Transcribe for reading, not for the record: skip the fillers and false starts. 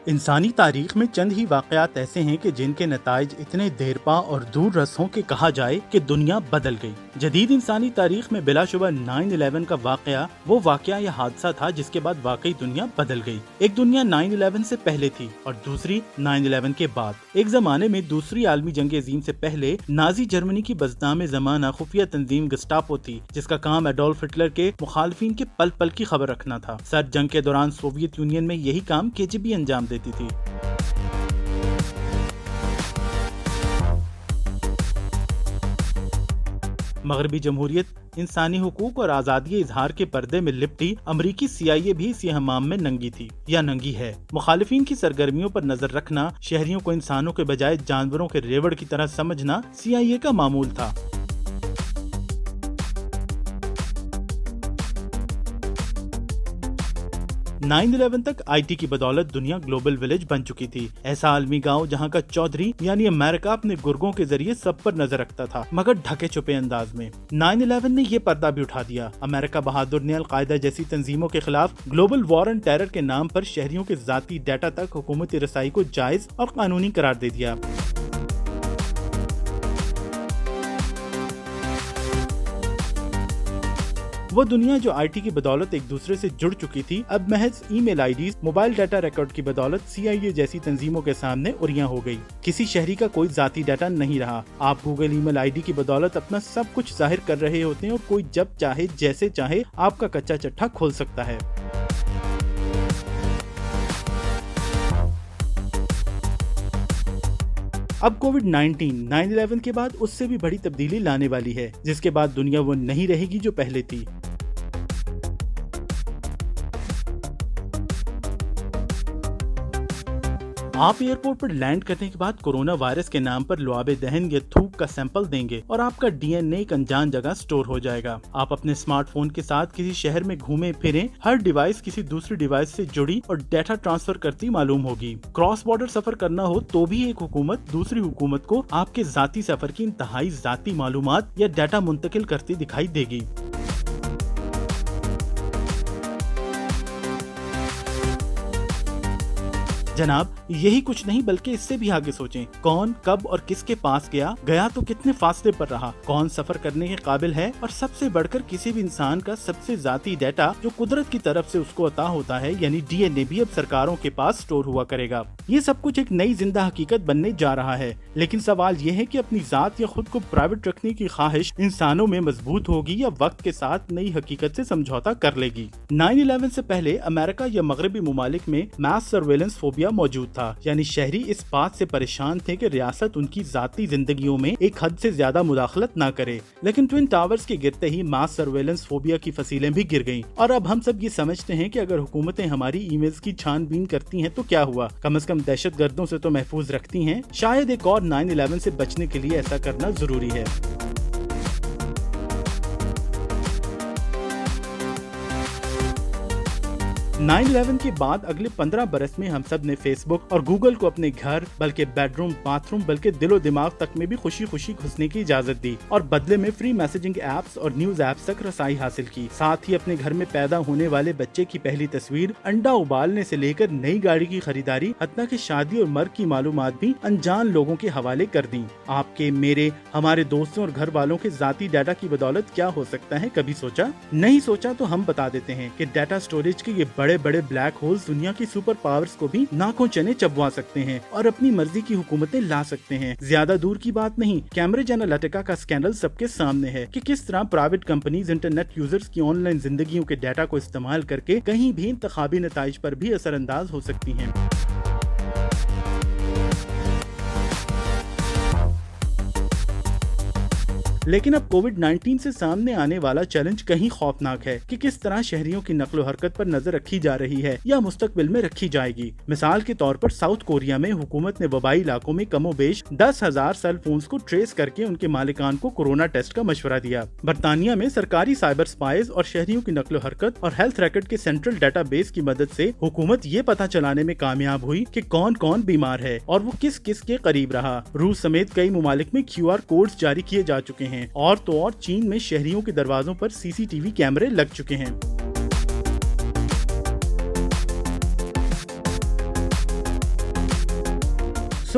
انسانی تاریخ میں چند ہی واقعات ایسے ہیں کہ جن کے نتائج اتنے دیرپا اور دور رس ہوں کہ کہا جائے کہ دنیا بدل گئی۔ جدید انسانی تاریخ میں بلا شبہ 9/11 کا واقعہ وہ واقعہ یا حادثہ تھا جس کے بعد واقعی دنیا بدل گئی۔ ایک دنیا 9/11 سے پہلے تھی اور دوسری 9/11 کے بعد۔ ایک زمانے میں دوسری عالمی جنگ عظیم سے پہلے نازی جرمنی کی بدنام زمانہ خفیہ تنظیم گسٹاپو تھی، جس کا کام ایڈولف ہٹلر کے مخالفین کے پل پل کی خبر رکھنا تھا۔ سرد جنگ کے دوران سوویت یونین میں یہی کام KGB انجام دیتی تھی۔ مغربی جمہوریت انسانی حقوق اور آزادی اظہار کے پردے میں لپٹی امریکی CIA بھی اسی حمام میں ننگی تھی یا ننگی ہے۔ مخالفین کی سرگرمیوں پر نظر رکھنا، شہریوں کو انسانوں کے بجائے جانوروں کے ریوڑ کی طرح سمجھنا CIA کا معمول تھا۔ 9/11 تک IT کی بدولت دنیا گلوبل ولیج بن چکی تھی، ایسا عالمی گاؤں جہاں کا چودھری یعنی امریکہ اپنے گرگوں کے ذریعے سب پر نظر رکھتا تھا، مگر ڈھکے چھپے انداز میں۔ 9/11 نے یہ پردہ بھی اٹھا دیا۔ امریکہ بہادر نے القاعدہ جیسی تنظیموں کے خلاف گلوبل وار آن ٹیرر کے نام پر شہریوں کے ذاتی ڈیٹا تک حکومتی رسائی کو جائز اور قانونی قرار دے دیا۔ وہ دنیا جو IT کی بدولت ایک دوسرے سے جڑ چکی تھی، اب محض ای میل IDs، موبائل ڈیٹا ریکارڈ کی بدولت CIA جیسی تنظیموں کے سامنے عریاں ہو گئی۔ کسی شہری کا کوئی ذاتی ڈیٹا نہیں رہا۔ آپ گوگل ای میل ID کی بدولت اپنا سب کچھ ظاہر کر رہے ہوتے ہیں اور کوئی جب چاہے جیسے چاہے آپ کا کچا چٹھا کھول سکتا ہے۔ اب کووڈ-19 9/11 کے بعد اس سے بھی بڑی تبدیلی لانے والی ہے، جس کے بعد دنیا وہ نہیں رہے گی جو پہلے تھی۔ آپ ایئرپورٹ پر لینڈ کرنے کے بعد کورونا وائرس کے نام پر لعاب دہن یا تھوک کا سیمپل دیں گے اور آپ کا DNA ایک انجان جگہ سٹور ہو جائے گا۔ آپ اپنے اسمارٹ فون کے ساتھ کسی شہر میں گھومیں پھریں، ہر ڈیوائس کسی دوسری ڈیوائس سے جڑی اور ڈیٹا ٹرانسفر کرتی معلوم ہوگی۔ کراس بارڈر سفر کرنا ہو تو بھی ایک حکومت دوسری حکومت کو آپ کے ذاتی سفر کی انتہائی ذاتی معلومات یا ڈیٹا منتقل کرتی دکھائی دے گی۔ جناب، یہی کچھ نہیں بلکہ اس سے بھی آگے سوچیں۔ کون کب اور کس کے پاس گیا تو کتنے فاصلے پر رہا، کون سفر کرنے کے قابل ہے، اور سب سے بڑھ کر کسی بھی انسان کا سب سے ذاتی ڈیٹا جو قدرت کی طرف سے اس کو عطا ہوتا ہے یعنی DNA بھی اب سرکاروں کے پاس سٹور ہوا کرے گا۔ یہ سب کچھ ایک نئی زندہ حقیقت بننے جا رہا ہے، لیکن سوال یہ ہے کہ اپنی ذات یا خود کو پرائیویٹ رکھنے کی خواہش انسانوں میں مضبوط ہوگی یا وقت کے ساتھ نئی حقیقت سے سمجھوتا کر لے گی۔ 9/11 سے پہلے امریکہ یا مغربی ممالک میں میس سرویلنس فوبیا موجود تھا، یعنی شہری اس بات سے پریشان تھے کہ ریاست ان کی ذاتی زندگیوں میں ایک حد سے زیادہ مداخلت نہ کرے۔ لیکن ٹوین ٹاورز کے گرتے ہی ماس سرویلنس فوبیا کی فصیلیں بھی گر گئیں، اور اب ہم سب یہ سمجھتے ہیں کہ اگر حکومتیں ہماری ای میلز کی چھان بین کرتی ہیں تو کیا ہوا، کم از کم دہشت گردوں سے تو محفوظ رکھتی ہیں۔ شاید ایک اور 9/11 سے بچنے کے لیے ایسا کرنا ضروری ہے۔ 9/11 کے بعد اگلے 15 برس میں ہم سب نے فیس بک اور گوگل کو اپنے گھر بلکہ بیڈ روم، باتھ روم بلکہ دل و دماغ تک میں بھی خوشی خوشی گھسنے کی اجازت دی، اور بدلے میں فری میسجنگ ایپس اور نیوز ایپس تک رسائی حاصل کی۔ ساتھ ہی اپنے گھر میں پیدا ہونے والے بچے کی پہلی تصویر، انڈا ابالنے سے لے کر نئی گاڑی کی خریداری، حتیٰ کہ شادی اور مرگ کی معلومات بھی انجان لوگوں کے حوالے کر دیں۔ آپ کے، میرے، ہمارے دوستوں اور گھر والوں کے ذاتی ڈیٹا کی بدولت کیا ہو سکتا ہے، کبھی سوچا؟ نہیں سوچا تو ہم بتا دیتے ہیں کہ ڈیٹا سٹوریج کے یہ بڑے بلیک ہولز دنیا کی سپر پاورز کو بھی ناکوں چنے چبوا سکتے ہیں اور اپنی مرضی کی حکومتیں لا سکتے ہیں۔ زیادہ دور کی بات نہیں، کیمبرج انالیٹیکا کا اسکینڈل سب کے سامنے ہے کہ کس طرح پرائیویٹ کمپنیز انٹرنیٹ یوزرز کی آن لائن زندگیوں کے ڈیٹا کو استعمال کر کے کہیں بھی انتخابی نتائج پر بھی اثر انداز ہو سکتی ہیں۔ لیکن اب کووڈ-19 سے سامنے آنے والا چیلنج کہیں خوفناک ہے کہ کس طرح شہریوں کی نقل و حرکت پر نظر رکھی جا رہی ہے یا مستقبل میں رکھی جائے گی۔ مثال کے طور پر ساؤتھ کوریا میں حکومت نے وبائی علاقوں میں کم و بیش 10,000 سیل فونز کو ٹریس کر کے ان کے مالکان کو کورونا ٹیسٹ کا مشورہ دیا۔ برطانیہ میں سرکاری سائبر سپائز اور شہریوں کی نقل و حرکت اور ہیلتھ ریکارڈ کے سینٹرل ڈیٹا بیس کی مدد سے حکومت یہ پتہ چلانے میں کامیاب ہوئی کہ کون کون بیمار ہے اور وہ کس کس کے قریب رہا۔ روس سمیت کئی ممالک میں QR کوڈز جاری کیے جا چکے ہیں، اور تو اور چین میں شہریوں کے دروازوں پر CCTV کیمرے لگ چکے ہیں۔